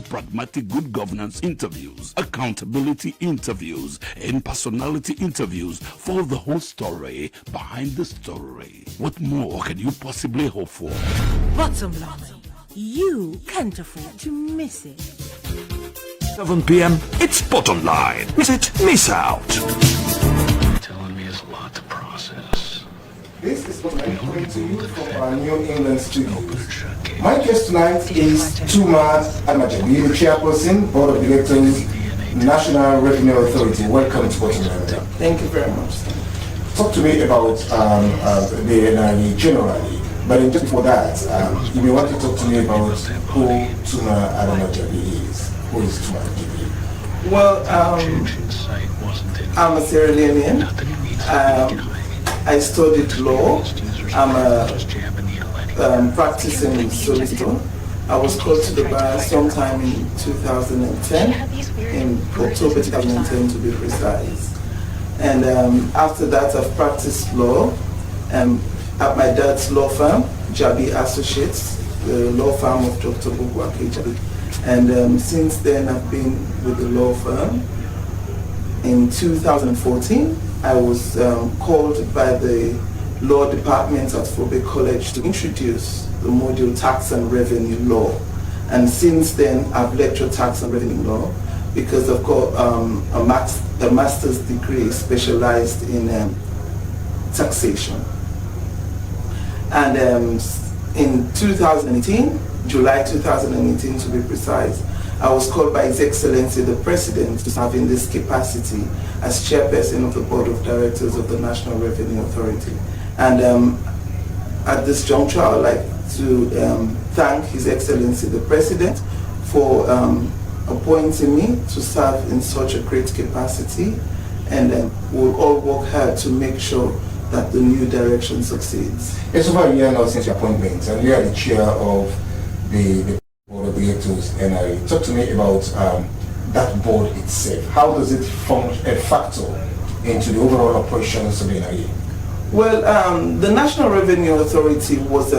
pragmatic good governance interviews, accountability interviews, and personality interviews for the whole story behind the story. What more can you possibly hope for? Bottom line, you can't afford to miss it. 7 p.m. It's Bottom Line. Miss it, miss out. Telling me is a lot to process. This is what I'm coming to you from our New England studios. My guest tonight is Tuma Amajabi, the chairperson, Board of Directors, National Revenue Authority. Welcome to Bottom Line. Thank you very much. Talk to me about the NRE generally, but just before that, you may want to talk to me about who Tuma Amajabi is. Who is Tuma Amajabi? Well, I'm a Sierra Leonean. I studied law. I'm a practicing solicitor. I was called to the bar sometime in 2010, in October 2010 to be precise. And after that, I've practiced law at my dad's law firm, Jabi Associates, the law firm of Dr. Bugwake Jabi. And since then, I've been with the law firm. In 2014, I was called by the law department at Fobe College to introduce the module Tax and Revenue Law. And since then, I've lectured Tax and Revenue Law because I've got a master's degree specialized in taxation. And in 2018, July 2018 to be precise, I was called by His Excellency the President to serve in this capacity as chairperson of the Board of Directors of the National Revenue Authority. And at this juncture, I would like to thank His Excellency the President for appointing me to serve in such a great capacity, and we'll all work hard to make sure that the new direction succeeds. It's over a year now since your appointment, and you are the chair of the Board of Directors NRE. Talk to me about that board itself. How does it factor into the overall operations of the NRE? Well, the National Revenue Authority was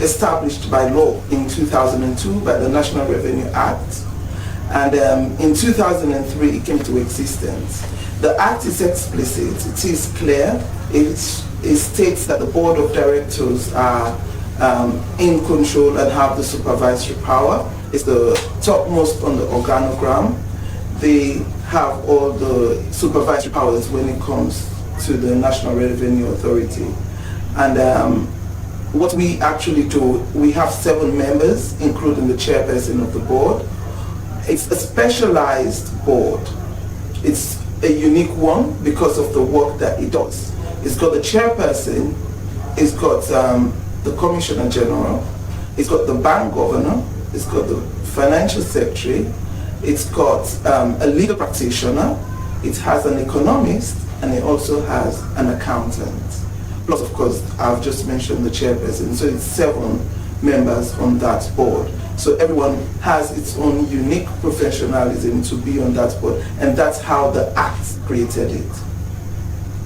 established by law in 2002 by the National Revenue Act, and in 2003 it came to existence. The Act is explicit, it is clear, it states that the Board of Directors are in control and have the supervisory power. It's the topmost on the organogram. They have all the supervisory powers when it comes to the National Revenue Authority. And what we actually do, we have 7 members, including the chairperson of the board. It's a specialized board. It's a unique one because of the work that it does. It's got the chairperson, it's got the Commissioner General, it's got the bank governor, it's got the financial secretary, it's got a legal practitioner, it has an economist, and it also has an accountant. Plus, of course, I've just mentioned the chairperson, so it's 7 members on that board. So everyone has its own unique professionalism to be on that board, and that's how the Act created it.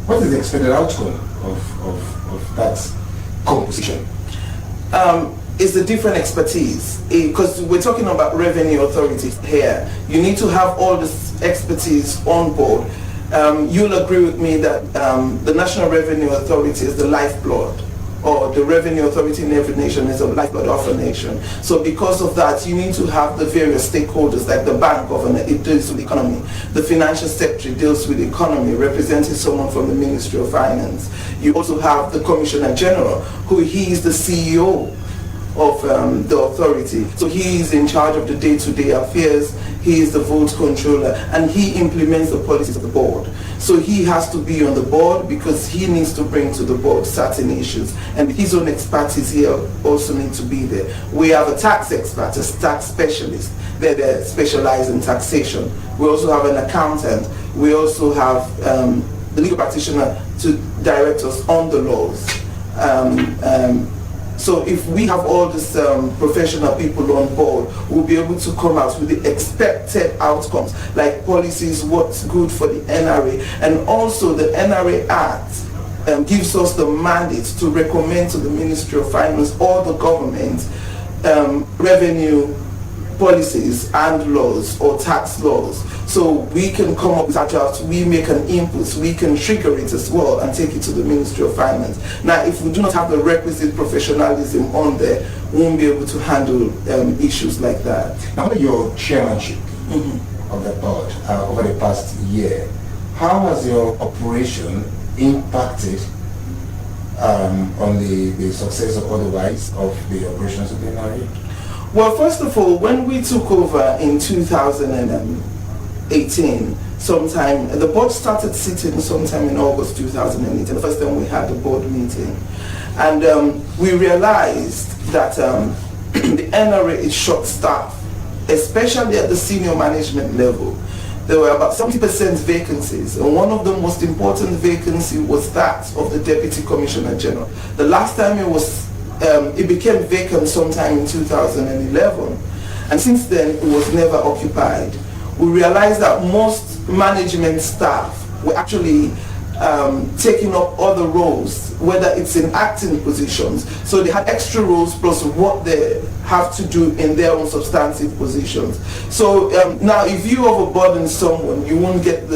What is the expected outcome of that composition? It's a different expertise, because we're talking about revenue authorities here. You need to have all this expertise on board. You'll agree with me that the National Revenue Authority is the lifeblood, or the revenue authority in every nation is the lifeblood of a nation. So because of that, you need to have the various stakeholders, like the bank governor, it deals with the economy. The financial secretary deals with the economy, representing someone from the Ministry of Finance. You also have the Commissioner General, who he is the CEO of the authority. So he is in charge of the day-to-day affairs, he is the vote controller, and he implements the policies of the board. So he has to be on the board because he needs to bring to the board certain issues, and his own expertise here also needs to be there. We have a tax expert, a tax specialist. They're specialized in taxation. We also have an accountant. We also have the legal practitioner to direct us on the laws. So if we have all these professional people on board, we'll be able to come out with the expected outcomes, like policies, what's good for the NRA. And also the NRA Act gives us the mandate to recommend to the Ministry of Finance or the government revenue policies and laws or tax laws. So we can come up with a draft, we make an input, we can trigger it as well and take it to the Ministry of Finance. Now, if we do not have the requisite professionalism on there, we won't be able to handle issues like that. Now, under your chairmanship of the board over the past year, how has your operation impacted on the success or otherwise of the operations of the NRA? Well, first of all, when we took over in 2018, sometime, the board started sitting sometime in August 2018, the first time we had the board meeting. And we realized that the NRA is short-staffed, especially at the senior management level. There were about 70% vacancies, and one of the most important vacancies was that of the Deputy Commissioner General. The last time it became vacant sometime in 2011, and since then it was never occupied. We realized that most management staff were actually taking up other roles, whether it's in acting positions. So they had extra roles plus what they have to do in their own substantive positions. So now if you overburden someone, you won't get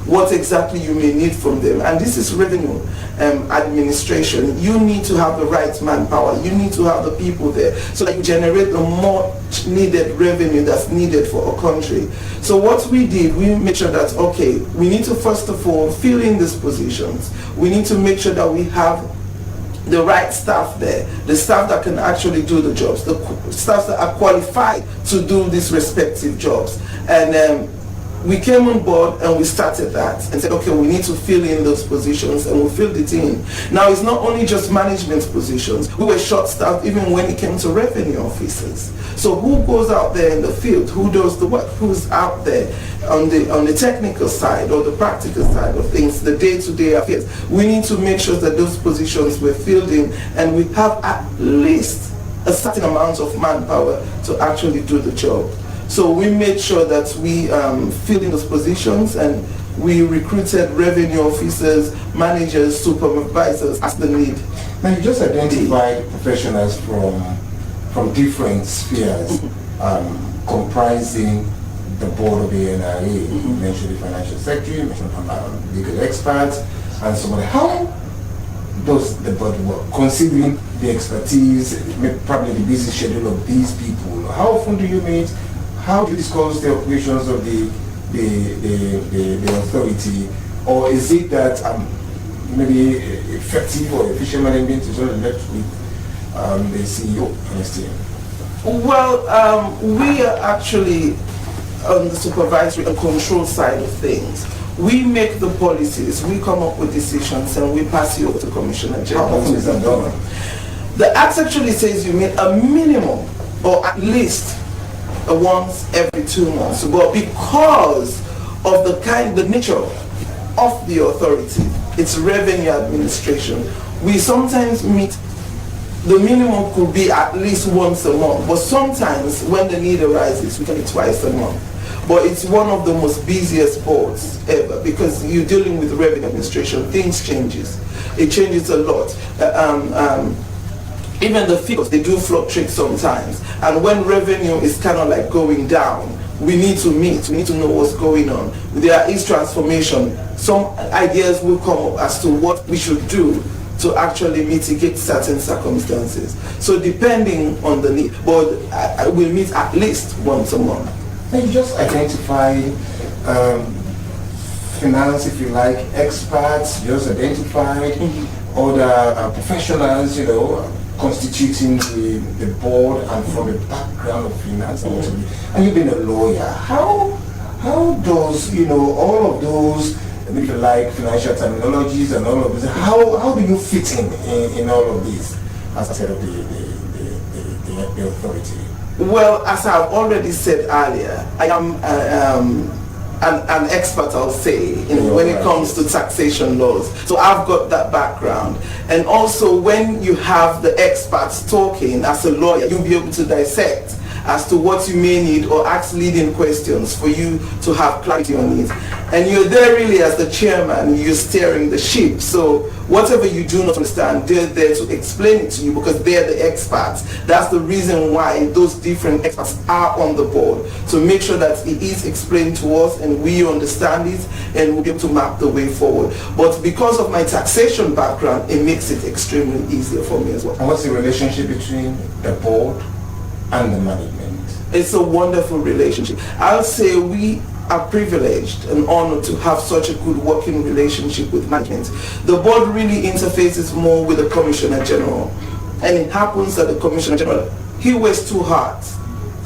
what exactly you may need from them. And this is revenue administration. You need to have the right manpower. You need to have the people there so that you generate the much needed revenue that's needed for a country. So what we did, we made sure that, okay, we need to first of all fill in these positions. We need to make sure that we have the right staff there, the staff that can actually do the jobs, the staff that are qualified to do these respective jobs. And we came on board and we started that and said, okay, we need to fill in those positions, and we filled it in. Now, it's not only just management positions. We were short-staffed even when it came to revenue officers. So who goes out there in the field? Who does the work? Who's out there on the technical side or the practical side of things, the day-to-day affairs? We need to make sure that those positions were filled in, and we have at least a certain amount of manpower to actually do the job. So we made sure that we filled in those positions, and we recruited revenue officers, managers, supervisors as the need. Now, you just identified professionals from different spheres comprising the board of the NRA. You mentioned the financial secretary, you mentioned legal experts, and so on. How does the board work, considering the expertise, probably the busy schedule of these people? How often do you meet? How do you discuss the operations of the authority? Or is it that maybe effective or efficient management is only left with the CEO and his team? Well, we are actually on the supervisory and control side of things. We make the policies, we come up with decisions, and we pass it over to Commissioner General. How often is that done? The Act actually says you meet a minimum, or at least once every 2 months. But because of the nature of the authority, it's revenue administration, we sometimes meet. The minimum could be at least once a month, but sometimes when the need arises, we can meet twice a month. But it's one of the most busiest boards ever, because you're dealing with revenue administration. Things changes. It changes a lot. Even the figures, they do fluctuate sometimes. And when revenue is kind of like going down, we need to meet, we need to know what's going on. There is transformation. Some ideas will come up as to what we should do to actually mitigate certain circumstances. So depending on the need, but we'll meet at least once a month. Now, you just identify finance, if you like, experts, just identified other professionals, constituting the board and from the background of finance. And you've been a lawyer. How does, all of those, if you like, financial terminologies and all of this, how do you fit in all of this as I said of the authority? Well, as I've already said earlier, I am an expert, I'll say, when it comes to taxation laws. So I've got that background. And also when you have the experts talking as a lawyer, you'll be able to dissect as to what you may need or ask leading questions for you to have clarity on it. And you're there really as the chairman, you're steering the ship. So whatever you do not understand, they're there to explain it to you because they're the experts. That's the reason why those different experts are on the board, to make sure that it is explained to us and we understand it and we'll be able to map the way forward. But because of my taxation background, it makes it extremely easier for me as well. And what's the relationship between the board and the management? It's a wonderful relationship. I'll say we are privileged and honored to have such a good working relationship with management. The board really interfaces more with the Commissioner General. And it happens that the Commissioner General, he wears two hats.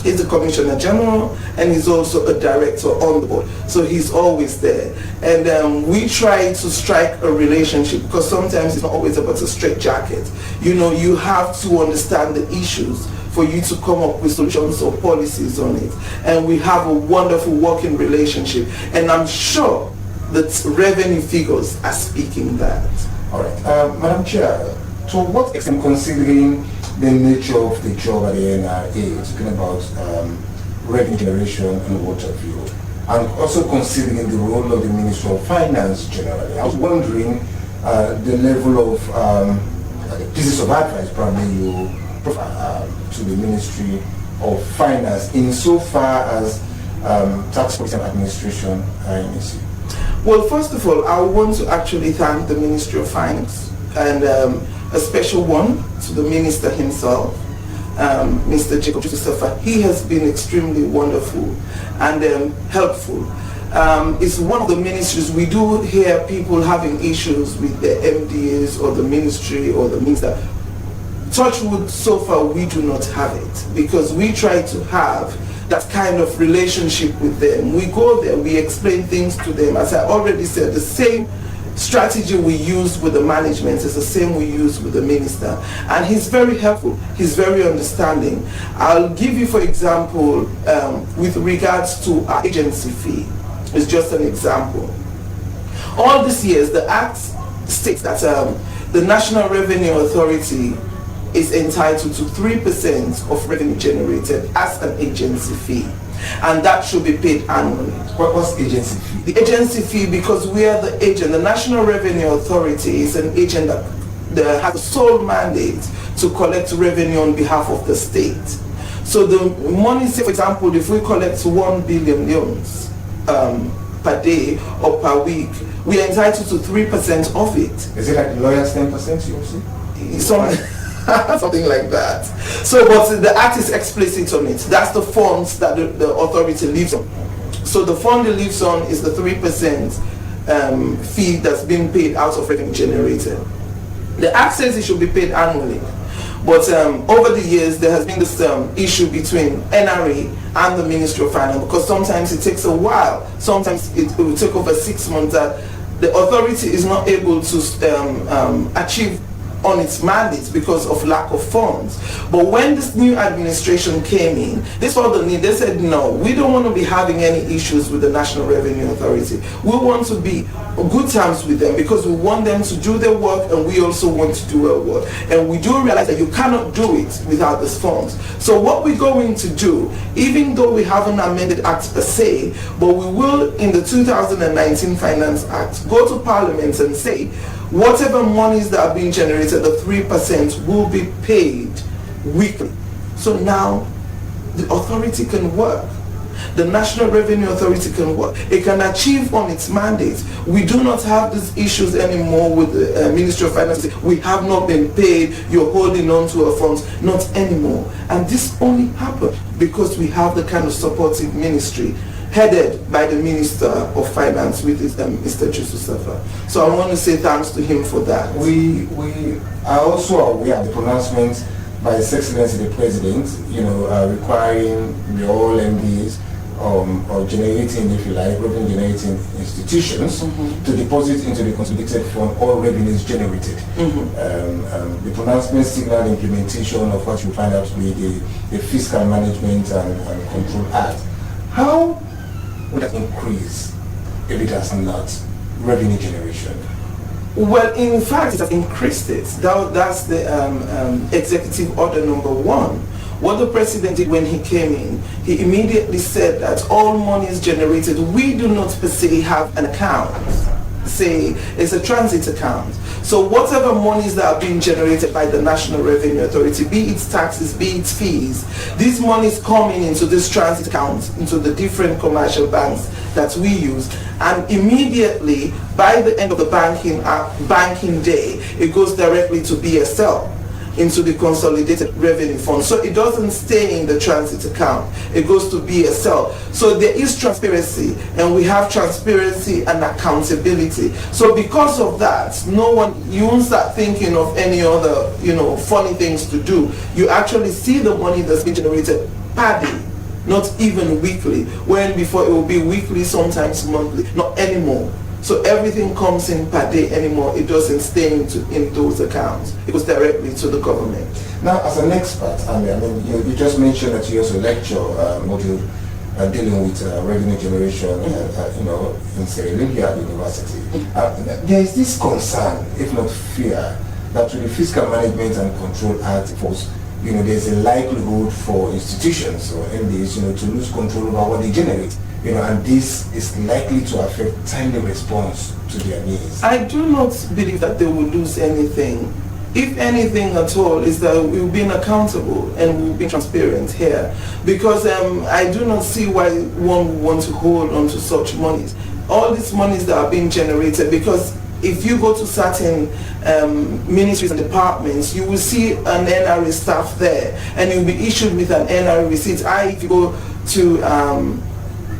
He's the Commissioner General and he's also a director on the board. So he's always there. And we try to strike a relationship because sometimes it's not always about a straight jacket. You know, you have to understand the issues for you to come up with solutions or policies on it. And we have a wonderful working relationship. And I'm sure that revenue figures are speaking that. All right. Madam Chair, to what extent, considering the nature of the job at the NRA, talking about revenue generation and what have you, and also considering the role of the Ministry of Finance generally, I was wondering the level of pieces of advice probably you provide to the Ministry of Finance insofar as tax policy and administration are in issue. Well, first of all, I want to actually thank the Ministry of Finance and a special one to the Minister himself, Mr. Jacob Christopher. He has been extremely wonderful and helpful. It's one of the ministries we do hear people having issues with the MDAs or the ministry or the minister. Touchwood, so far we do not have it because we try to have that kind of relationship with them. We go there, we explain things to them. As I already said, the same strategy we use with the management is the same we use with the minister. And he's very helpful, he's very understanding. I'll give you, for example, with regards to our agency fee. It's just an example. All these years, the Act states that the National Revenue Authority is entitled to 3% of revenue generated as an agency fee, and that should be paid annually. What's agency fee? The agency fee, because we are the agent, the National Revenue Authority is an agent that has a sole mandate to collect revenue on behalf of the state. So the money, say for example, if we collect 1 billion loans per day or per week, we are entitled to 3% of it. Is it like the lawyers 10% you see? Something like that. So, but the Act is explicit on it. That's the funds that the authority lives on. So the fund it lives on is the 3% fee that's been paid out of revenue generated. The Act says it should be paid annually. But over the years, there has been this issue between NRA and the Ministry of Finance because sometimes it takes a while. Sometimes it will take over 6 months that the authority is not able to achieve on its mandates because of lack of funds. But when this new administration came in, they saw the need. They said, no, we don't want to be having any issues with the National Revenue Authority. We want to be on good terms with them because we want them to do their work and we also want to do our work. And we do realize that you cannot do it without these funds. So what we're going to do, even though we haven't amended Act per se, but we will in the 2019 Finance Act go to Parliament and say, whatever monies that are being generated, the 3% will be paid weekly. So now the authority can work. The National Revenue Authority can work. It can achieve on its mandate. We do not have these issues anymore with the Ministry of Finance. We have not been paid. You're holding on to our funds. Not anymore. And this only happened because we have the kind of supportive ministry headed by the Minister of Finance with Mr. Jususafa. So I want to say thanks to him for that. We are also aware of the pronouncement by His Excellency the President, requiring the all MDs or generating, if you like, revenue generating institutions to deposit into the consolidated fund all revenues generated. The pronouncement signaled implementation of what you find out to be the Fiscal Management and Control Act. How would that increase if it has not revenue generation? Well, in fact, it has increased it. That's the executive order number 1, What the president did when he came in, he immediately said that all money is generated. We do not per se have an account. Say it's a transit account. So whatever monies that are being generated by the National Revenue Authority, be it taxes, be it fees, these monies coming into this transit account, into the different commercial banks that we use, and immediately by the end of the banking day, it goes directly to BSL, into the Consolidated Revenue Fund. So it doesn't stay in the transit account, it goes to BSL. So there is transparency, and we have transparency and accountability. So because of that, you won't start thinking of any other, funny things to do. You actually see the money that's been generated per day, not even weekly, when before it will be weekly, sometimes monthly, not anymore. So everything comes in per day anymore. It doesn't stay in those accounts. It goes directly to the government. Now, as an expert, you just mentioned that you also lecture module dealing with revenue generation, in Sierra Leone University. There is this concern, if not fear, that with the Fiscal Management and Control Act, there's a likelihood for institutions or MDs, to lose control over what they generate. And this is likely to affect timely response to their needs. I do not believe that they will lose anything. If anything at all, is that we'll be accountable and we'll be transparent here. Because I do not see why one would want to hold on to such monies. All these monies that are being generated, because if you go to certain ministries and departments, you will see an NRA staff there, and you'll be issued with an NRA receipt.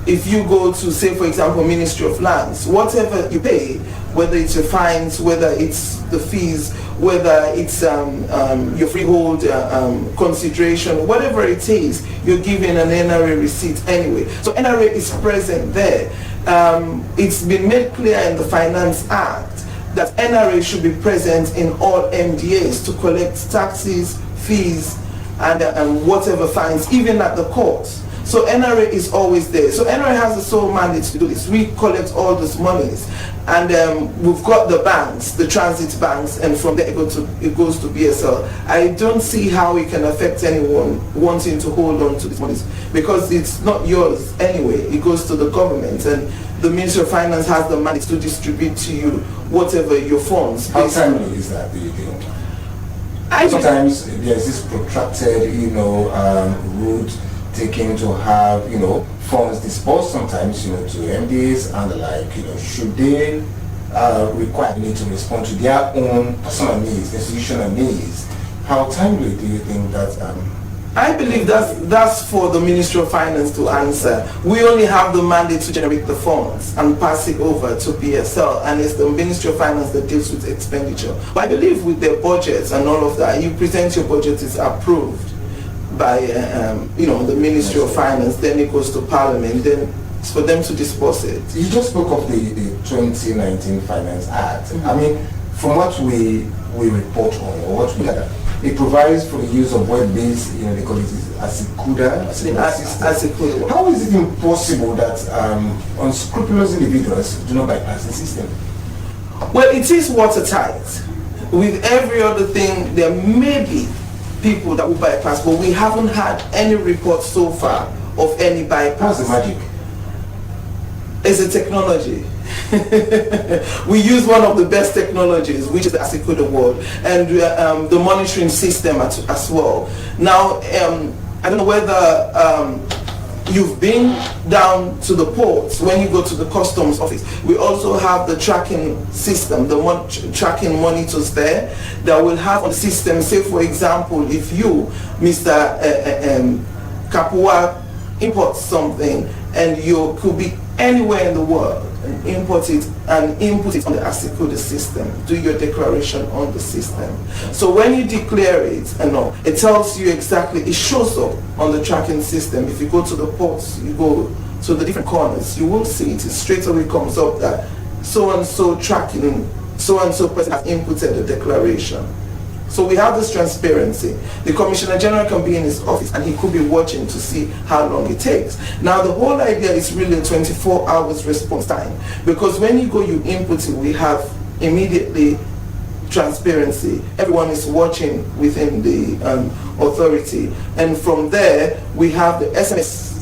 If you go to, say, for example, Ministry of Lands, whatever you pay, whether it's your fines, whether it's the fees, whether it's your freehold consideration, whatever it is, you're given an NRA receipt anyway. So NRA is present there. It's been made clear in the Finance Act that NRA should be present in all MDAs to collect taxes, fees, and whatever fines, even at the courts. So NRA is always there. So NRA has the sole mandate to do this. We collect all those monies, and we've got the banks, the transit banks, and from there it goes to BSL. I don't see how it can affect anyone wanting to hold on to these monies, because it's not yours anyway. It goes to the government, and the Ministry of Finance has the mandate to distribute to you whatever your funds. How timely is that, do you think? Sometimes there's this protracted, route taking to have, funds disbursed sometimes, to MDs and the like, should they require me to respond to their own personal needs, institutional needs? How timely do you think that? I believe that's for the Ministry of Finance to answer. We only have the mandate to generate the funds and pass it over to PSL, and it's the Ministry of Finance that deals with expenditure. But I believe with their budgets and all of that, you present your budget, is approved by the Ministry of Finance, then it goes to Parliament, then it's for them to disperse it. You just spoke of the 2019 Finance Act. From what we report on, or what we had, it provides for the use of web-based, they call it ASICUDA system. How is it impossible that unscrupulous individuals do not bypass the system? Well, it is watertight. With every other thing, there may be people that will bypass, but we haven't had any reports so far of any bypass. What's the magic? It's a technology. We use one of the best technologies, which is the ASICUDA World, and the monitoring system as well. Now, I don't know whether you've been down to the ports. When you go to the customs office, we also have the tracking system, the tracking monitors there that will have on the system. Say, for example, if you, Mr. Kapua, import something, and you could be anywhere in the world, and import it and input it on the ASICUDA system, do your declaration on the system. So when you declare it, it tells you exactly, it shows up on the tracking system. If you go to the ports, you go to the different corners, you will see it straight away comes up that so-and-so tracking, so-and-so person has inputted the declaration. So we have this transparency. The Commissioner General can be in his office and he could be watching to see how long it takes. Now the whole idea is really a 24 hours response time, because when you go, you input it, we have immediately transparency. Everyone is watching within the authority, and from there we have the SMS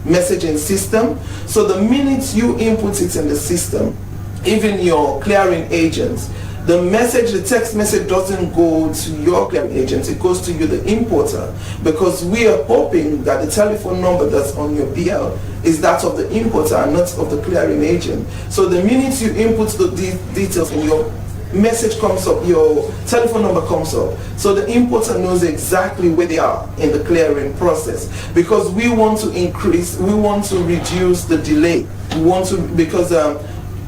messaging system. So the minute you input it in the system, even your clearing agents, the text message doesn't go to your clearing agent, it goes to you, the importer, because we are hoping that the telephone number that's on your BL is that of the importer and not of the clearing agent. So the minute you input the details and your message comes up, your telephone number comes up, so the importer knows exactly where they are in the clearing process, because we want to reduce the delay. We want to, because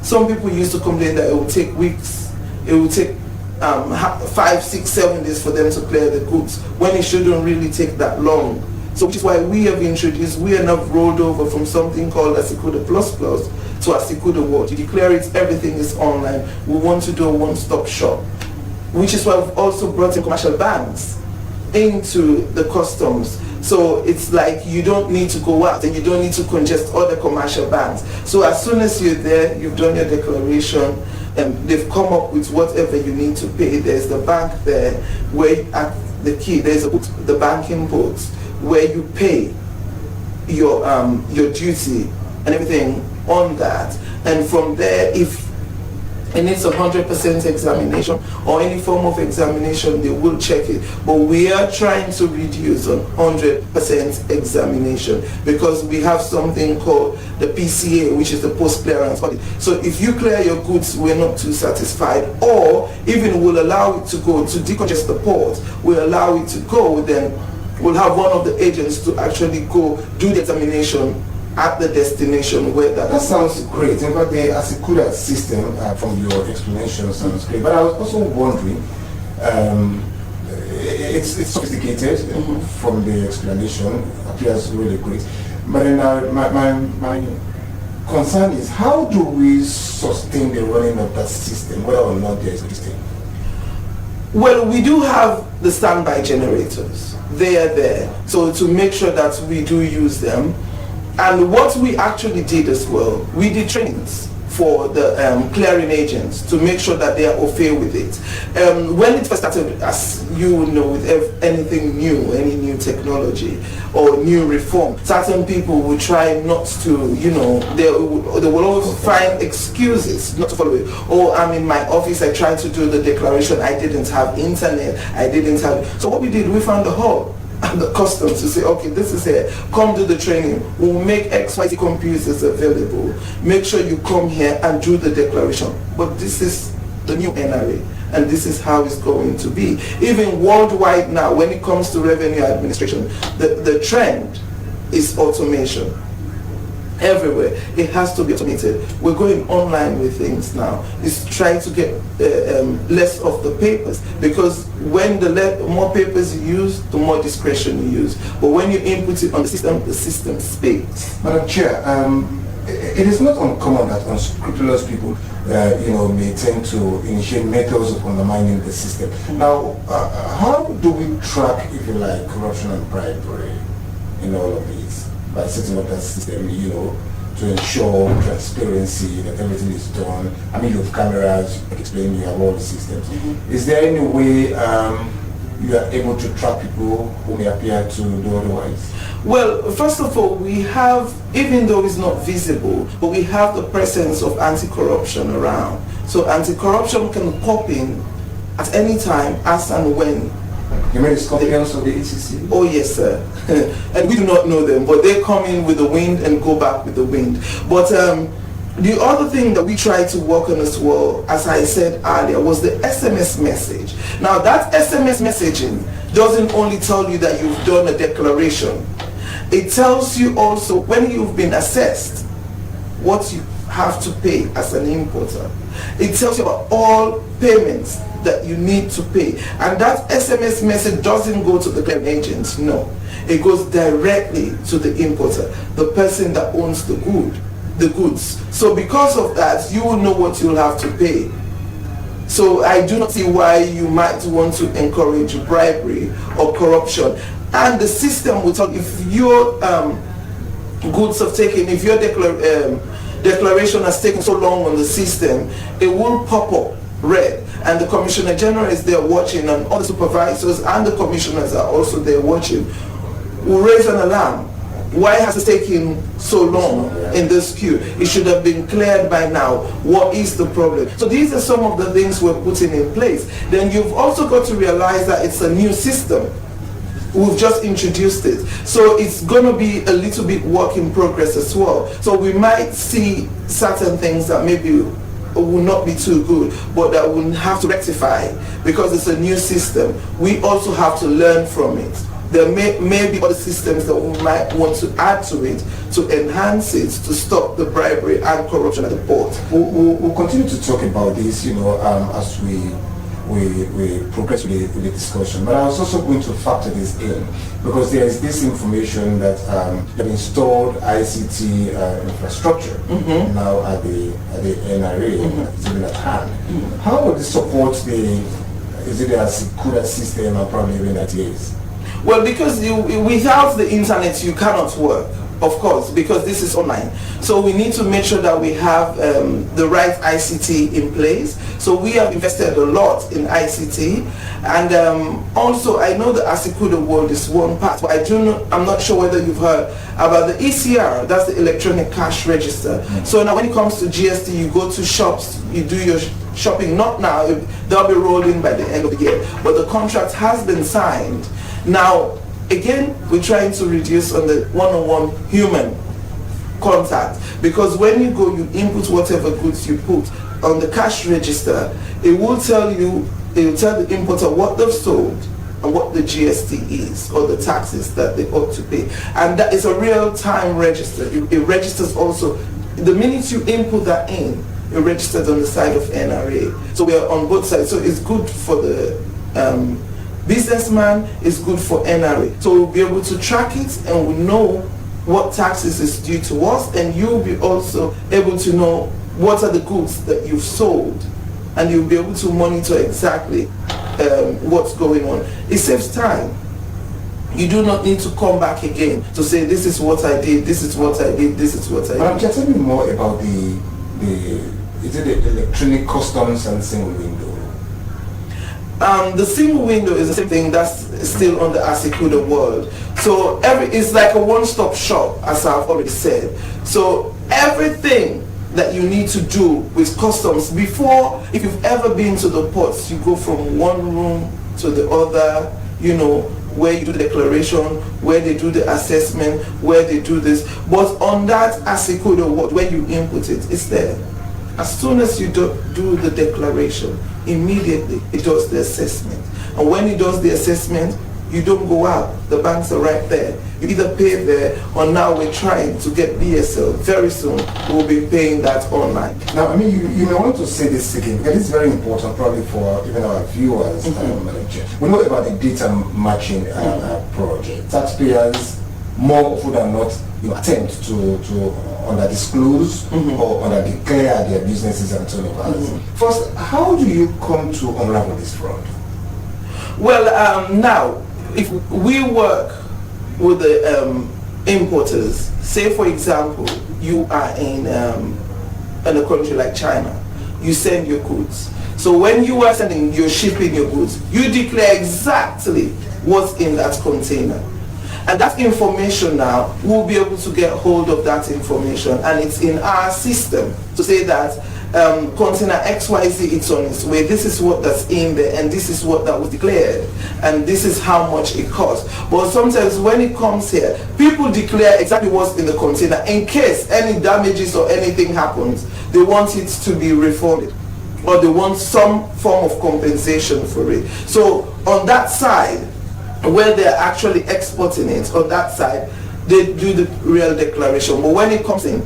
some people used to complain that it will take weeks, it will take 5, 6, 7 days for them to clear the goods, when it shouldn't really take that long. So which is why we have introduced, we are now rolled over from something called Asikuda Plus Plus to Asikuda World. You declare it, everything is online. We want to do a one-stop shop, which is why we've also brought in commercial banks into the customs. So it's like you don't need to go out and you don't need to congest other commercial banks. So as soon as you're there, you've done your declaration, and they've come up with whatever you need to pay. There's the bank there where at the key, there's the banking booth where you pay your duty and everything on that, and from there, if it needs 100% examination or any form of examination, they will check it. But we are trying to reduce on 100% examination, because we have something called the PCA, which is the post clearance audit. So if you clear your goods, we're not too satisfied, or even will allow it to go to decongest the port, we'll allow it to go, then we'll have one of the agents to actually go do the examination at the destination where that sounds great. In fact, the Asikuda system, from your explanation, sounds great. But I was also wondering, it's sophisticated from the explanation, appears really great. But then my concern is, how do we sustain the running of that system, whether or not there is a system? Well, we do have the standby generators. They are there. So to make sure that we do use them. And what we actually did as well, we did trainings for the clearing agents to make sure that they are au fait with it. When it first started, as you know, with anything new, any new technology or new reform, certain people will try not to, they will always find excuses not to follow it. Oh, I'm in my office, I tried to do the declaration, I didn't have internet, I didn't have... So what we did, we found the hub and the customs to say, okay, this is here, come do the training, we'll make XYZ computers available, make sure you come here and do the declaration. But this is the new NRA, and this is how it's going to be. Even worldwide now, when it comes to revenue administration, the trend is automation. Everywhere it has to be automated. We're going online with things now. It's trying to get less of the papers, because when the more papers you use, the more discretion you use. But when you input it on the system speaks. Madam Chair, it is not uncommon that unscrupulous people may tend to initiate methods of undermining the system. Now, how do we track, if you like, corruption and bribery in all of these? By setting up that system, to ensure transparency, that everything is done. I mean, you have cameras, you explain, you have all the systems. Is there any way you are able to track people who may appear to do otherwise? Well, first of all, we have, even though it's not visible, but we have the presence of anti-corruption around. So anti-corruption can pop in at any time, as and when. You mean the scorpions of the ECC? Oh yes, sir. And we do not know them, but they come in with the wind and go back with the wind. But the other thing that we tried to work on as well, as I said earlier, was the SMS message. Now that SMS messaging doesn't only tell you that you've done a declaration. It tells you also when you've been assessed, what you have to pay as an importer. It tells you about all payments that you need to pay, and that SMS message doesn't go to the clearing agent. No, it goes directly to the importer, the person that owns the goods. So because of that, you will know what you'll have to pay. So I do not see why you might want to encourage bribery or corruption. And the system will tell, if your goods have taken, if your declaration has taken so long on the system, it will pop up red, and the Commissioner General is there watching, and all the supervisors and the commissioners are also there watching, will raise an alarm. Why has it taken so long in this queue? It should have been cleared by now. What is the problem? So these are some of the things we're putting in place. Then you've also got to realize that it's a new system. We've just introduced it. So it's going to be a little bit work in progress as well. So we might see certain things that maybe will not be too good, but that we'll have to rectify because it's a new system. We also have to learn from it. There may be other systems that we might want to add to it to enhance it, to stop the bribery and corruption at the port. We'll continue to talk about this, as we progress with the discussion. But I was also going to factor this in because there is this information that have installed ICT infrastructure now at the NRA, it's even at hand. How would this support is it a SECUDA system and probably even at years? Well, because without the internet you cannot work, of course, because this is online. So we need to make sure that we have the right ICT in place. So we have invested a lot in ICT, and also I know the ASECUDA world is one part, but I'm not sure whether you've heard about the ECR, that's the electronic cash register. So now when it comes to GST, you go to shops, you do your shopping, not now, they'll be rolling by the end of the year, but the contract has been signed. Now, again, we're trying to reduce on the one-on-one human contact, because when you go, you input whatever goods you put on the cash register, it will tell the importer what they've sold and what the GST is, or the taxes that they ought to pay. And that is a real-time register. It registers also, the minute you input that in, it registers on the side of NRA. So we are on both sides. So it's good for the businessman, is good for NRA. So we'll be able to track it, and we'll know what taxes is due to us, and you'll be also able to know what are the goods that you've sold, and you'll be able to monitor exactly what's going on. It saves time. You do not need to come back again to say, this is what I did, this is what I did, this is what I did. But I'm just telling me more about is it the electronic customs and single window? The single window is the same thing, that's still on the ASECUDA world. So it's like a one-stop shop, as I've already said. So everything that you need to do with customs before, if you've ever been to the ports, you go from one room to the other, where you do the declaration, where they do the assessment, where they do this. But on that ASECUDA world, where you input it, it's there. As soon as you do the declaration, immediately it does the assessment. And when it does the assessment, you don't go out. The banks are right there. You either pay there, or now we're trying to get BSL. Very soon we'll be paying that online. Now, I mean, you may want to say this again, because it's very important probably for even our viewers. We know about the data matching project. Taxpayers more often than not attempt to under-disclose or under-declare their businesses and so on. First, how do you come to unravel this fraud? Well, now, if we work with the importers, say for example, you are in a country like China, you send your goods. So when you are you're shipping your goods, you declare exactly what's in that container. And that information now, we'll be able to get hold of that information, and it's in our system to say that container XYZ, it's on its way, this is what that's in there, and this is what that was declared, and this is how much it costs. But sometimes when it comes here, people declare exactly what's in the container. In case any damages or anything happens, they want it to be refunded, or they want some form of compensation for it. So on that side, where they're actually exporting it, on that side, they do the real declaration. But when it comes in,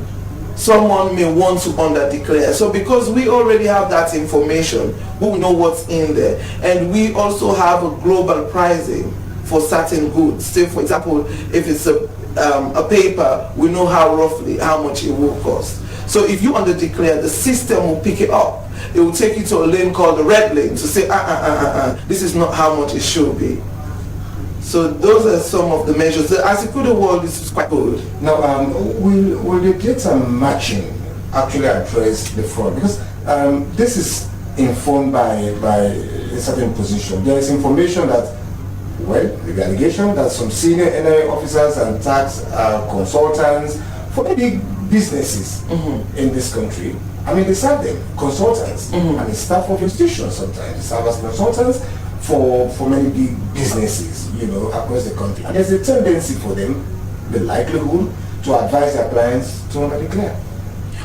someone may want to under-declare. So because we already have that information, we know what's in there. And we also have a global pricing for certain goods. Say for example, if it's a paper, we know roughly how much it will cost. So if you under-declare, the system will pick it up. It will take you to a lane called the red lane to say, this is not how much it should be. So those are some of the measures. The ASECUDA world is quite good. Now, will the data matching actually address the fraud? Because this is informed by a certain position. There is information that, well, the allegation that some senior NIA officers and tax consultants for the big businesses in this country, I mean, they serve them, consultants, and the staff of institutions sometimes, they serve as consultants for many big businesses, you know, across the country. And there's a tendency for them, the likelihood, to advise their clients to underdeclare.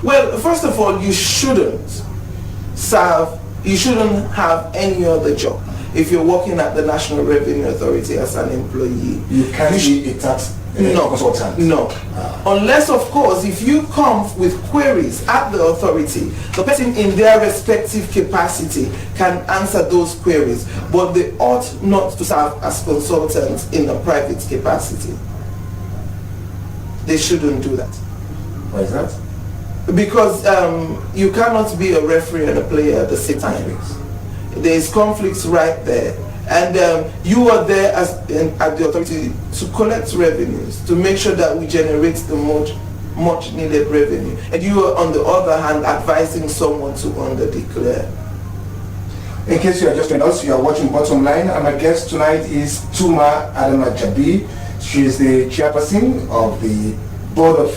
Well, first of all, you shouldn't have any other job. If you're working at the National Revenue Authority as an employee, You can't be a tax consultant. No. Unless, of course, if you come with queries at the authority, the person in their respective capacity can answer those queries, but they ought not to serve as consultants in a private capacity. They shouldn't do that. Why is that? Because you cannot be a referee and a player at the same time. There is conflicts right there. And you are there at the authority to collect revenues, to make sure that we generate the much needed revenue. And you are, on the other hand, advising someone to underdeclare. In case you are just joining us, you are watching Bottom Line, and my guest tonight is Tuma Adama Jabi. She is the chairperson of the board of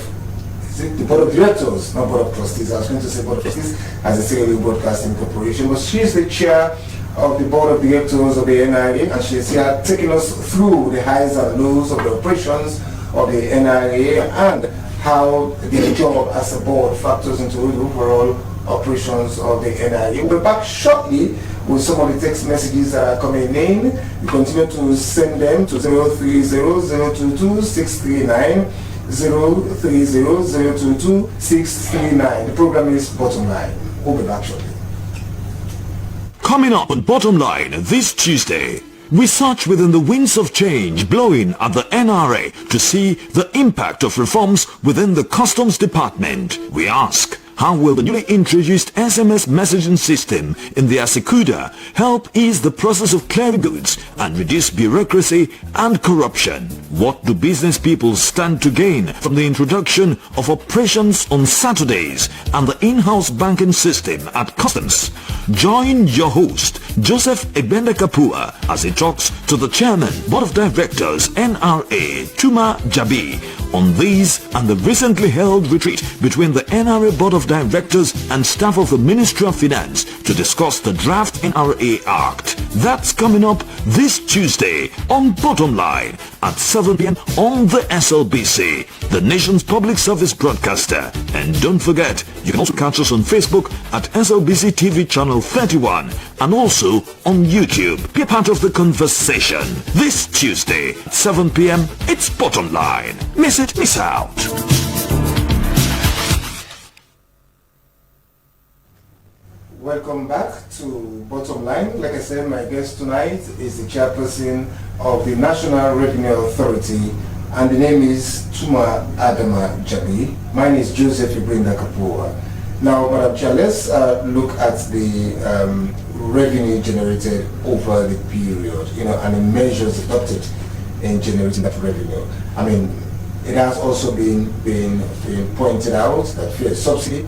directors, not board of trustees. I was going to say board of trustees as a Serial Broadcasting Corporation, but she is the chair of the board of directors of the NIA, and she is here taking us through the highs and lows of the operations of the NIA and how their job as a board factors into the overall operations of the NIA. We'll be back shortly with some of the text messages that are coming in. You continue to send them to 030-022-639, 030-022-639. The program is Bottom Line. We'll be back shortly. Coming up on Bottom Line this Tuesday, research within the winds of change blowing at the NRA to see the impact of reforms within the Customs Department. We ask, how will the newly introduced SMS messaging system in the Asikuda help ease the process of clearing goods and reduce bureaucracy and corruption? What do business people stand to gain from the introduction of operations on Saturdays and the in-house banking system at Customs? Join your host, Joseph Egbenda Kapua, as he talks to the Chairman, Board of Directors, NRA, Tuma Jabi, on these and the recently held retreat between the NRA Board of Directors and staff of the Ministry of Finance to discuss the draft NRA Act. That's coming up this Tuesday on Bottom Line at 7 p.m. on the SLBC, the nation's public service broadcaster. And don't forget, you can also catch us on Facebook at SLBC TV channel 31 and also on YouTube. Be a part of the conversation. This Tuesday at 7 p.m. it's Bottom Line. Miss it, miss out. Welcome back to Bottom Line. Like I said, my guest tonight is the chairperson of the National Revenue Authority, and the name is Tuma Adama Jabi. Mine is Joseph Egbenda Kapua. Now, Madam Chair, let's look at the revenue generated over the period, and the measures adopted in generating that revenue. I mean, it has also been pointed out that fuel subsidy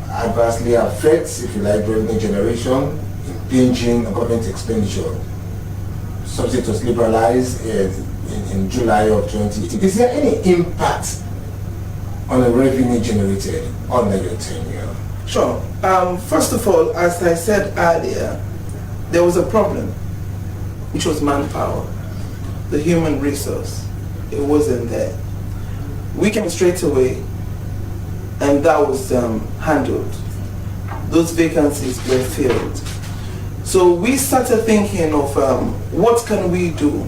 adversely affects, if you like, revenue generation, impinging on government expenditure. Subsidy was liberalized in July of 2018. Is there any impact on the revenue generated under your tenure? Sure. First of all, as I said earlier, there was a problem, which was manpower, the human resource. It wasn't there. We came straight away, and that was handled. Those vacancies were filled. So we started thinking of what can we do?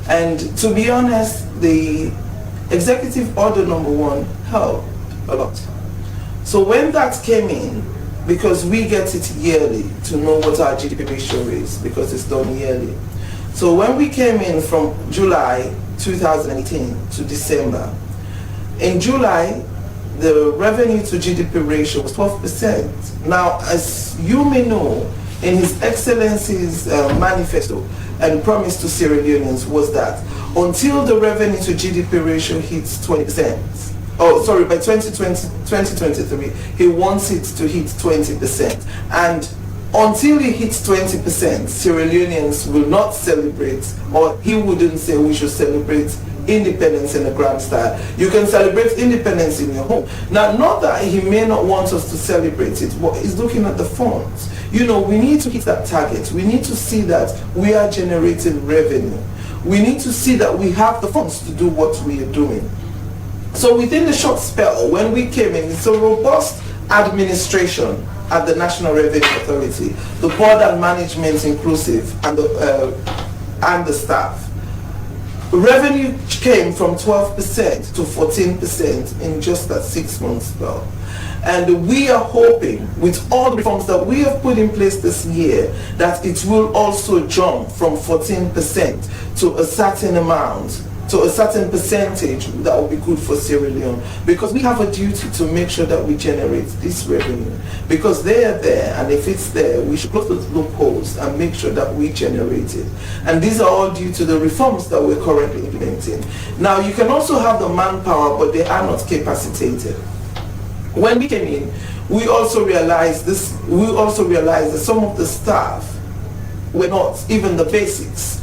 And to be honest, the executive order number 1 helped a lot. So when that came in, because we get it yearly to know what our GDP ratio is, because it's done yearly. So when we came in from July 2018 to December, in July, the revenue to GDP ratio was 12%. Now, as you may know, in His Excellency's manifesto and promise to Sierra Leoneans was that until the revenue to GDP ratio hits 20% by 2023, he wants it to hit 20%. And until he hits 20%, Sierra Leoneans will not celebrate, or he wouldn't say we should celebrate independence in a grand style. You can celebrate independence in your home. Now, not that he may not want us to celebrate it, but he's looking at the funds. You know, we need to hit that target. We need to see that we are generating revenue. We need to see that we have the funds to do what we are doing. So within the short spell, when we came in, it's a robust administration at the National Revenue Authority, the board and management inclusive, and the staff. Revenue came from 12% to 14% in just that 6 months spell. And we are hoping, with all the reforms that we have put in place this year, that it will also jump from 14% to a certain amount, to a certain percentage that will be good for Sierra Leone, because we have a duty to make sure that we generate this revenue, because they are there, and if it's there, we should close those loopholes and make sure that we generate it. And these are all due to the reforms that we're currently implementing. Now, you can also have the manpower, but they are not capacitated. When we came in, we also realized that some of the staff were not, even the basics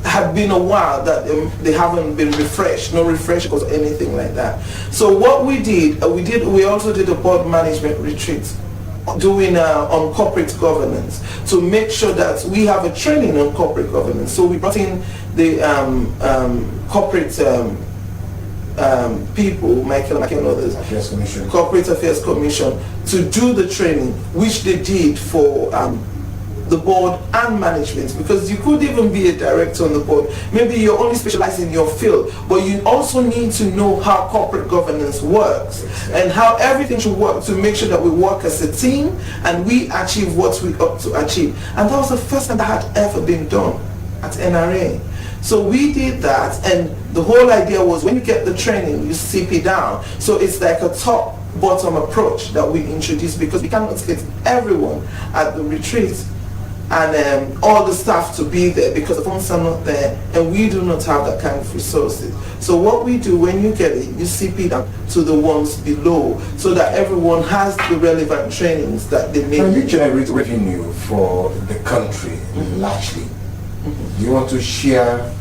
had been a while that they haven't been refreshed, no refresh or anything like that. So what we did, we also did a board management retreat doing on corporate governance to make sure that we have a training on corporate governance. So we brought in the corporate people, Michael and others, Corporate Affairs Commission, to do the training, which they did for the board and management, because you could even be a director on the board. Maybe you're only specialized in your field, but you also need to know how corporate governance works and how everything should work to make sure that we work as a team and we achieve what we ought to achieve. And that was the first time that had ever been done at NRA. So we did that, and the whole idea was when you get the training, you CP down. So it's like a top-bottom approach that we introduced, because we cannot get everyone at the retreat and all the staff to be there, because the funds are not there and we do not have that kind of resources. So what we do, when you get it, you CP down to the ones below, so that everyone has the relevant trainings that they need. Can you generate revenue for the country largely? Do you want to share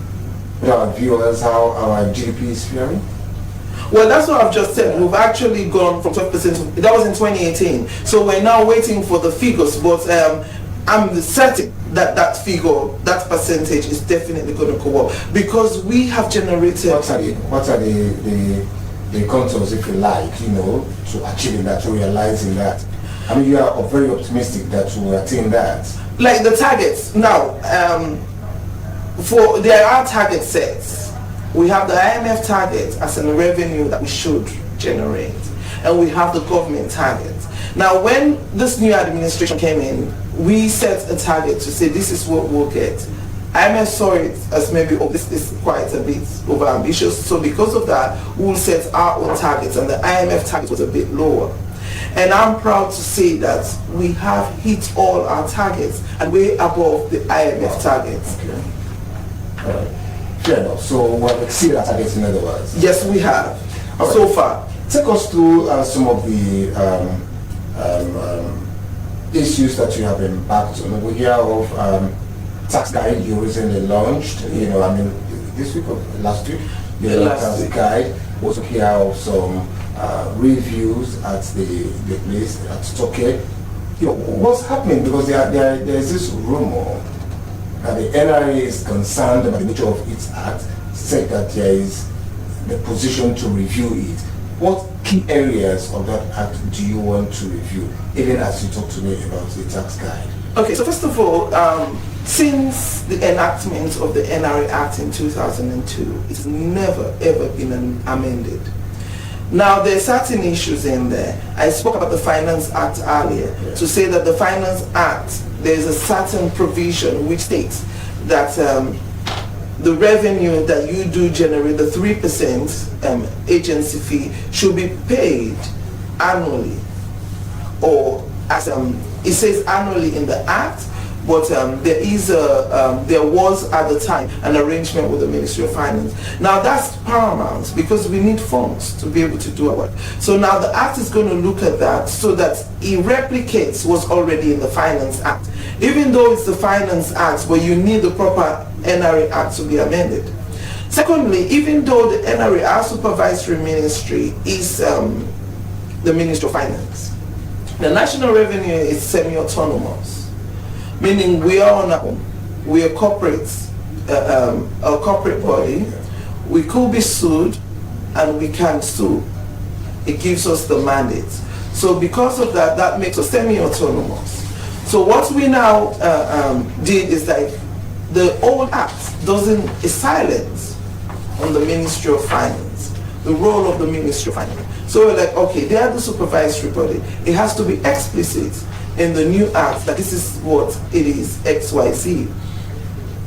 with our viewers how our GDP is faring? Well, that's what I've just said. We've actually gone from 12%, that was in 2018. So we're now waiting for the figures, but I'm certain that that figure, that percentage is definitely going to go up, because we have generated... What are the contours, if you like, you know, to achieving that, to realizing that? I mean, you are very optimistic that we will attain that. Like the targets now, there are target sets. We have the IMF target as a revenue that we should generate, and we have the government target. Now, when this new administration came in, we set a target to say this is what we'll get. IMF saw it as maybe, oh, this is quite a bit over ambitious, so because of that, we'll set our own targets, and the IMF target was a bit lower. And I'm proud to say that we have hit all our targets and way above the IMF targets. Okay. All right. Fair enough. So we have exceeded our targets, in other words? Yes, we have, so far. Take us through some of the issues that you have embarked on. We hear of tax guide you recently launched, you know, I mean, this week or last week? The tax guide. Also hear of some reviews at the place at Stoke. You know, what's happening? Because there is this rumor that the NRA is concerned about the nature of its act, said that there is the position to review it. What key areas of that act do you want to review, even as you talk to me about the tax guide? Okay, so first of all, since the enactment of the NRA Act in 2002, it's never ever been amended. Now, there are certain issues in there. I spoke about the Finance Act earlier, to say that the Finance Act, there's a certain provision which states that the revenue that you do generate, the 3% agency fee, should be paid annually, or as it says annually in the Act, but there was at the time an arrangement with the Ministry of Finance. Now that's paramount because we need funds to be able to do our work. So now the Act is going to look at that so that it replicates what's already in the Finance Act. Even though it's the Finance Act, but you need the proper NRA Act to be amended. Secondly, even though the NRA, our supervisory ministry, is the Ministry of Finance, the National Revenue is semi-autonomous. Meaning we are on our own. We are a corporate body. We could be sued and we can sue. It gives us the mandate. So because of that, that makes us semi-autonomous. So what we now did is like the old act is silent on the Ministry of Finance, the role of the Ministry of Finance. So we're like, okay, they are the supervisory body. It has to be explicit in the new act that this is what it is, XYZ.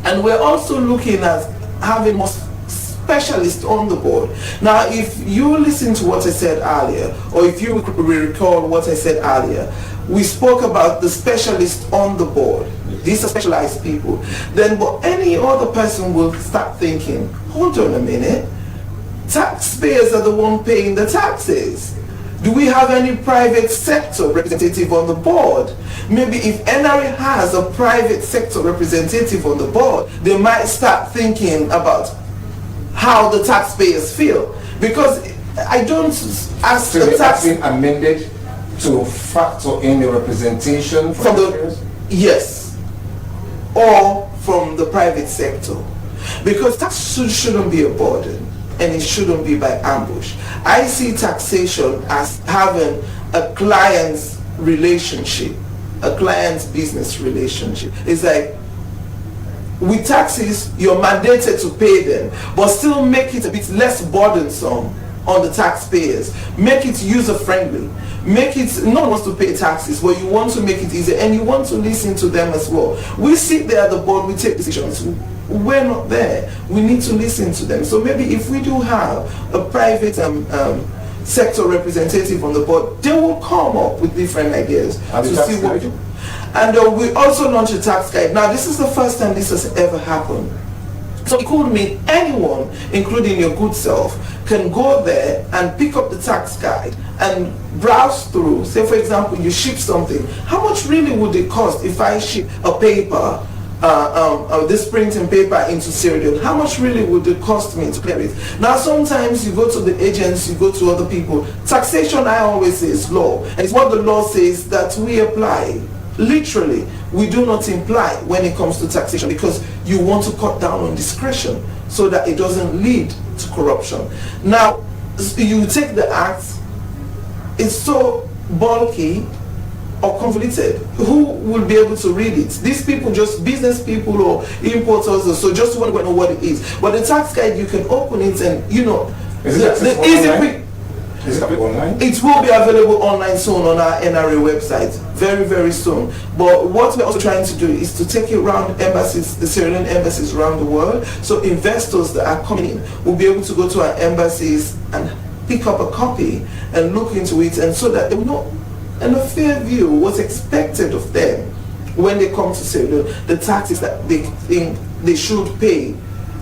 And we're also looking at having more specialists on the board. Now, if you listen to what I said earlier, or if you recall what I said earlier, we spoke about the specialists on the board. These are specialized people. Then any other person will start thinking, hold on a minute, taxpayers are the one paying the taxes. Do we have any private sector representative on the board? Maybe if NRA has a private sector representative on the board, they might start thinking about how the taxpayers feel. Because I don't ask so the tax been amended to factor in the representation from the yes, or from the private sector, because tax shouldn't be a burden. And it shouldn't be by ambush. I see taxation as having a client's relationship, a client's business relationship. It's like, with taxes, you're mandated to pay them, but still make it a bit less burdensome on the taxpayers. Make it user-friendly. Make it, no one wants to pay taxes, but you want to make it easier, and you want to listen to them as well. We sit there at the board, we take decisions. We're not there. We need to listen to them. So maybe if we do have a private sector representative on the board, they will come up with different ideas to see what we do. And we also launched a tax guide. Now this is the first time this has ever happened. So it could mean anyone, including your good self, can go there and pick up the tax guide and browse through. Say for example, you ship something. How much really would it cost if I ship a paper, this printing paper into Sierra Leone? How much really would it cost me to clear it? Now sometimes you go to the agents, you go to other people. Taxation, I always say, is law. And it's what the law says that we apply. Literally, we do not imply when it comes to taxation, because you want to cut down on discretion so that it doesn't lead to corruption. Now, you take the act, it's so bulky or convoluted. Who will be able to read it? These people, just business people or importers, or so just want to know what it is. But the tax guide, you can open it and, you know, is it online? It will be available online soon on our NRA website, very, very soon. But what we're also trying to do is to take it around embassies, the Sierra Leone embassies around the world, so investors that are coming in will be able to go to our embassies and pick up a copy and look into it, and so that they will know and a fair view what's expected of them when they come to Sierra Leone, the taxes that they think they should pay,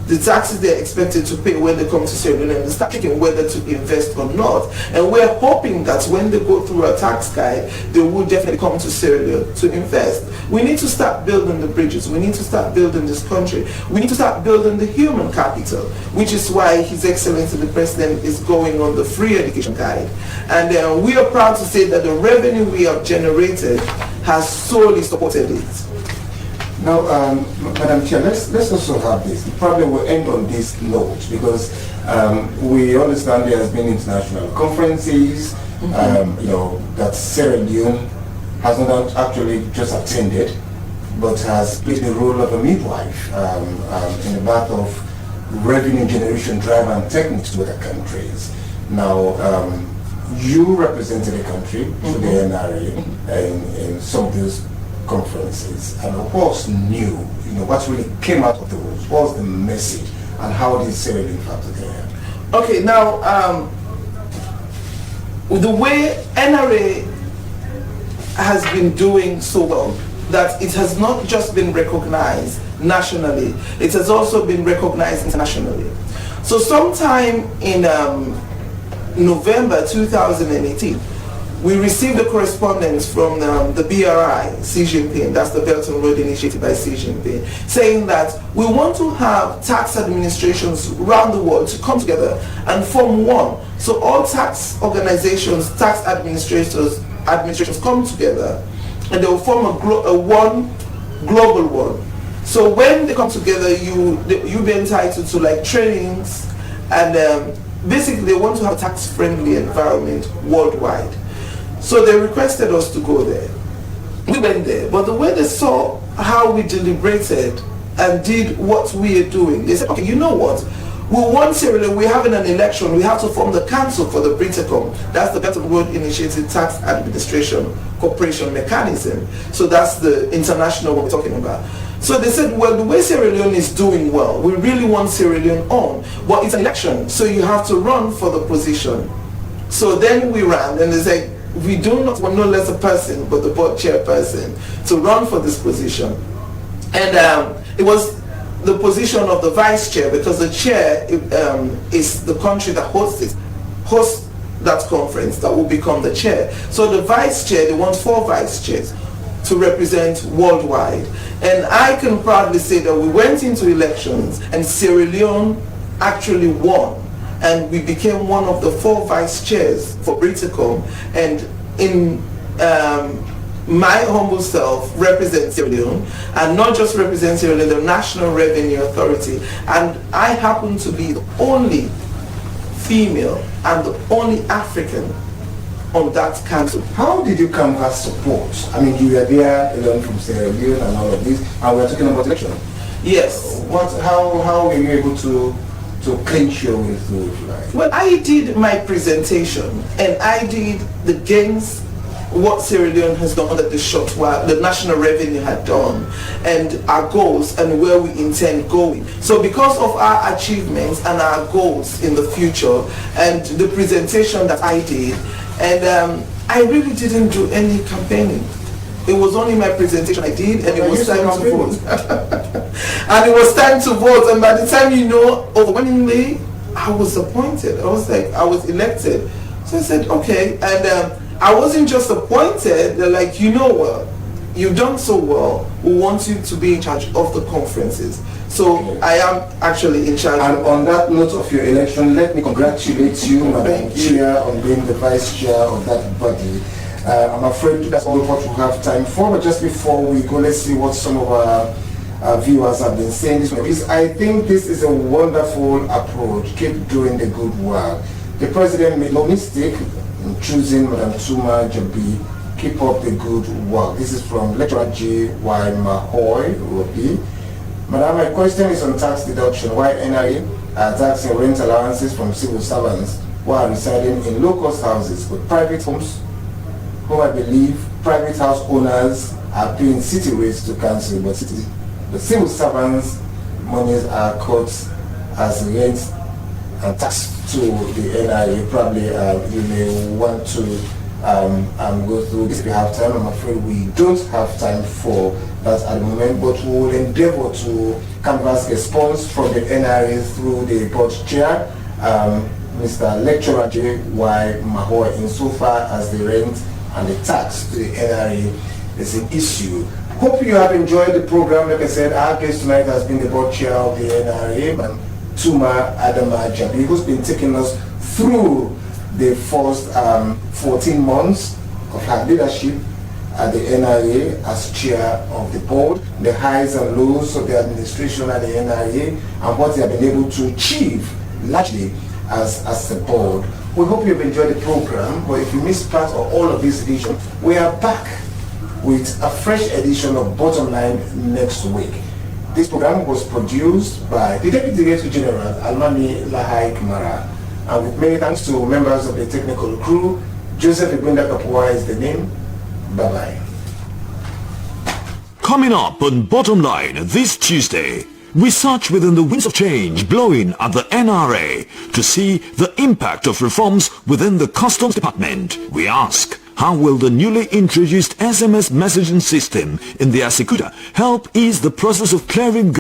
the taxes they're expected to pay when they come to Sierra Leone, and start thinking whether to invest or not. And we're hoping that when they go through our tax guide, they will definitely come to Sierra Leone to invest. We need to start building the bridges. We need to start building this country. We need to start building the human capital, which is why His Excellency the President is going on the free education guide. And we are proud to say that the revenue we have generated has solely supported it. Now, Madam Chair, let's also have this. Probably we'll end on this note, because we understand there has been international conferences, you know, that Sierra Leone has not actually just attended, but has played the role of a midwife in the path of revenue generation drive and techniques to other countries. Now, you represented the country to the NRA in some of these conferences, and what's new, you know, what really came out of those, what's the message, and how did Sierra Leone factor there? Okay, now the way NRA has been doing so well, that it has not just been recognized nationally, it has also been recognized internationally. So sometime in November 2018, we received a correspondence from the BRI, Xi Jinping, that's the Belt and Road Initiative by Xi Jinping, saying that we want to have tax administrations around the world to come together and form one. So all tax organizations, tax administrations come together and they will form one global one. So when they come together, you'll be entitled to like trainings, and basically they want to have a tax-friendly environment worldwide. So they requested us to go there. We went there, but the way they saw how we deliberated and did what we are doing, they said, okay, you know what? We want Sierra Leone, we're having an election, we have to form the council for the BRITECOM. That's the Belt and Road Initiative Tax Administration Cooperation Mechanism. So that's the international one we're talking about. So they said, well, the way Sierra Leone is doing well, we really want Sierra Leone on, but it's an election, so you have to run for the position. So then we ran, and they said, we do not want no less a person but the board chairperson to run for this position. And it was the position of the vice chair, because the chair is the country that hosts that conference that will become the chair. So the vice chair, they want 4 vice chairs to represent worldwide. And I can proudly say that we went into elections and Sierra Leone actually won. And we became one of the 4 vice chairs for BRITECOM, and in my humble self represent Sierra Leone, and not just represent Sierra Leone, the National Revenue Authority, and I happen to be the only female and the only African on that council. How did you canvass support? I mean, you were there alone from Sierra Leone and all of this, and we're talking about election. Yes. How were you able to clinch your way through, if you like? Well, I did my presentation, and I did the gains, what Sierra Leone has done under the short while the national revenue had done, and our goals and where we intend going. So because of our achievements and our goals in the future and the presentation that I did, and I really didn't do any campaigning. It was only my presentation I did, and it was time to vote. And it was time to vote, and by the time you know, overwhelmingly, I was appointed. I was elected. So I said, okay, and I wasn't just appointed. They're like, you know what, you've done so well, we want you to be in charge of the conferences. So okay. I am actually in charge. And on that note of your election, let me congratulate you, Madam Chair, on being the Vice Chair of that body. I'm afraid that's all what we have time for, but just before we go, let's see what some of our viewers have been saying. I think this is a wonderful approach. Keep doing the good work. The President made no mistake in choosing Madam Tuma Jabi. Keep up the good work. This is from Lecturer J.Y. Mahoy, Robi. Madam, my question is on tax deduction. Why NRA are taxing rent allowances from civil servants who are residing in low-cost houses with private homes, who I believe private house owners are paying city rates to council, but the civil servants' monies are cut as rent and tax to the NRA. Probably you may want to go through this if you have time. I'm afraid we don't have time for that at the moment, but we will endeavor to canvass a response from the NRA through the board chair, Mr. Lecturer J.Y. Mahoy, insofar as the rent and the tax to the NRA is an issue. Hope you have enjoyed the program. Like I said, our guest tonight has been the board chair of the NRA, and Tuma Adama Jabi, who's been taking us through the first 14 months of her leadership at the NRA as chair of the board, the highs and lows of the administration at the NRA, and what they have been able to achieve largely as a board. We hope you've enjoyed the program, but if you missed part of all of this edition, we are back with a fresh edition of Bottom Line next week. This program was produced by the Deputy Director General, Almami Lahai Kumara, and with many thanks to members of the technical crew. Joseph Igwenda Kapua is the name. Bye-bye. Coming up on Bottom Line this Tuesday, we search within the winds of change blowing at the NRA to see the impact of reforms within the Customs Department. We ask, How will the newly introduced SMS messaging system in the Asikuta help ease the process of clearing